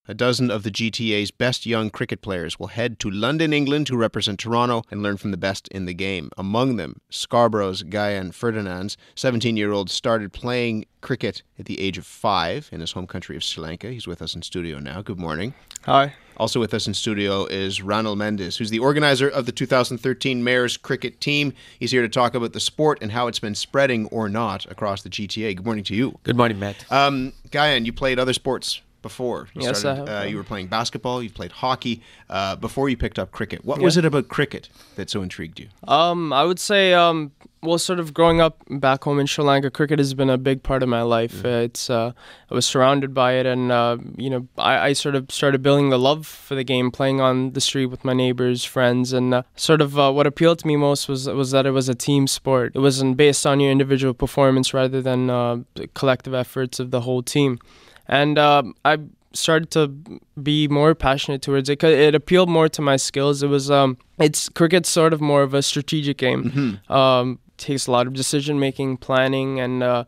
A dozen of the GTA's best young cricket players will head to London, England to represent Toronto and learn from the best in the game. Among them, Scarborough's Gayan Ferdinands, 17-year-old, started playing cricket at the age of 5 in his home country of Sri Lanka. He's with us in studio now. Good morning. Hi. Also with us in studio is Ranil Mendes, who's the organizer of the 2013 Mayor's cricket team. He's here to talk about the sport and how it's been spreading or not across the GTA. Good morning to you. Good morning, Matt. Gayan, you played other sports before. Yes, I have. You were playing basketball, you played hockey, before you picked up cricket. What was it about cricket that so intrigued you? I would say, sort of growing up back home in Sri Lanka, cricket has been a big part of my life. I was surrounded by it, and I sort of started building the love for the game, playing on the street with my neighbors, friends, and what appealed to me most was that it was a team sport. It wasn't based on your individual performance rather than the collective efforts of the whole team. And I started to be more passionate towards it because it appealed more to my skills. Cricket's sort of more of a strategic game. Mm-hmm. Takes a lot of decision making, planning, and a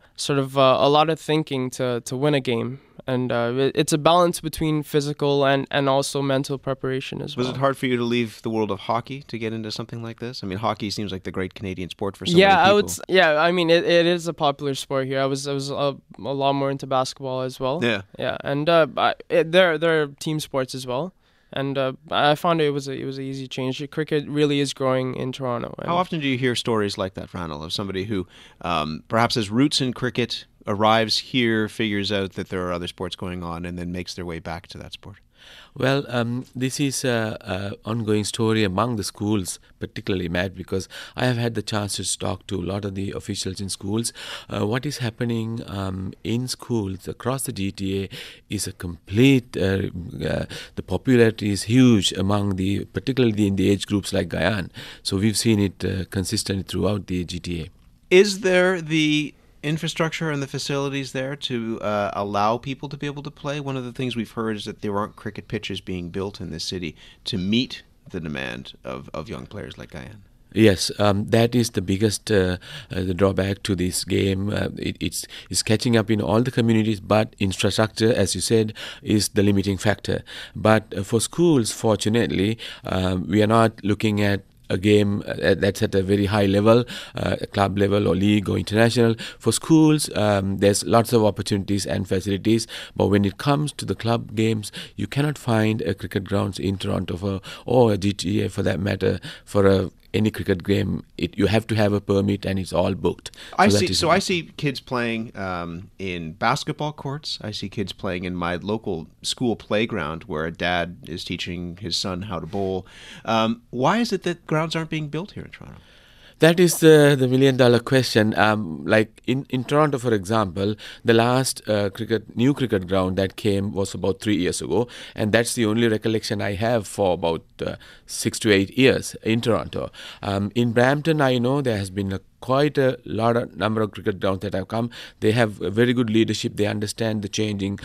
lot of thinking to win a game. And it's a balance between physical and also mental preparation as well. Was it hard for you to leave the world of hockey to get into something like this? I mean, hockey seems like the great Canadian sport for so many people. It is a popular sport here. I was a lot more into basketball as well. Yeah, and there are team sports as well. And I found it was an easy change. Cricket really is growing in Toronto. How often do you hear stories like that, Ranil, of somebody who perhaps has roots in cricket, arrives here, figures out that there are other sports going on, and then makes their way back to that sport? Well, this is an ongoing story among the schools, particularly, Matt, because I have had the chance to talk to a lot of the officials in schools. What is happening in schools across the GTA is a complete, the popularity is huge particularly in the age groups like Gayan. So we've seen it consistently throughout the GTA. Is there the infrastructure and the facilities there to allow people to be able to play? One of the things we've heard is that there aren't cricket pitches being built in this city to meet the demand of young players like Gayan. Yes, that is the biggest the drawback to this game. It's catching up in all the communities, but infrastructure, as you said, is the limiting factor. But for schools, fortunately, we are not looking at a game that's at a very high level, club level or league or international. For schools, there's lots of opportunities and facilities, but when it comes to the club games, you cannot find a cricket grounds in Toronto or a GTA for that matter for any cricket game. You have to have a permit and it's all booked. I see kids playing in basketball courts. I see kids playing in my local school playground where a dad is teaching his son how to bowl. Why is it that grounds aren't being built here in Toronto? That is the million-dollar question. Like in Toronto, for example, the last new cricket ground that came was about 3 years ago, and that's the only recollection I have for about 6 to 8 years in Toronto. In Brampton, I know there has been quite a number of cricket grounds that have come. They have a very good leadership. They understand the changing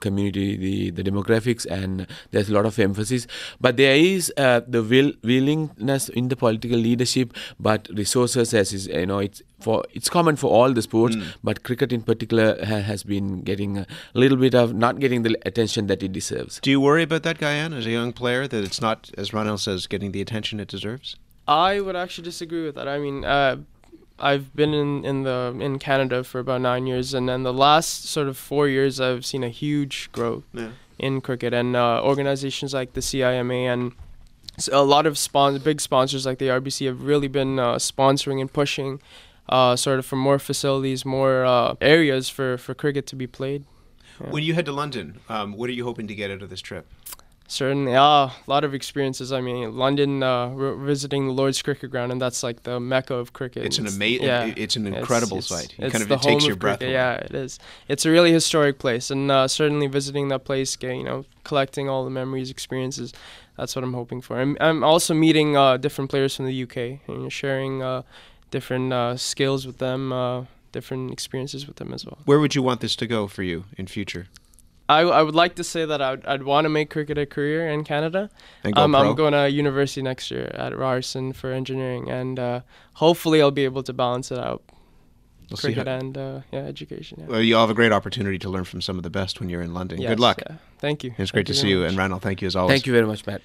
community, the demographics, and there's a lot of emphasis. But there is the willingness in the political leadership, but resources, as is, it's common for all the sports, but cricket in particular has been getting a little bit of not getting the attention that it deserves. Do you worry about that, Gayan, as a young player, that it's not, as Ranil says, getting the attention it deserves? I would actually disagree with that. I mean, I've been in Canada for about 9 years, and then the last sort of 4 years, I've seen a huge growth in cricket, and organizations like the CIMA and a lot of big sponsors like the RBC have really been sponsoring and pushing for more facilities, more areas for cricket to be played. Yeah. When you head to London, what are you hoping to get out of this trip? Certainly, a lot of experiences. I mean, London, we're visiting the Lord's Cricket Ground, and that's like the mecca of cricket. It's an incredible sight. It takes your breath away. Yeah, it is. It's a really historic place, and certainly visiting that place, collecting all the memories, experiences. That's what I'm hoping for. I'm also meeting different players from the UK and sharing different skills with them, different experiences with them as well. Where would you want this to go for you in future? I would like to say that I'd want to make cricket a career in Canada. And go pro? I'm going to university next year at Ryerson for engineering, and hopefully I'll be able to balance it out. cricket and education. Yeah. Well, you'll have a great opportunity to learn from some of the best when you're in London. Yes, Good luck. Yeah. Thank you. It's great to see you. And Randall, thank you as always. Thank you very much, Matt.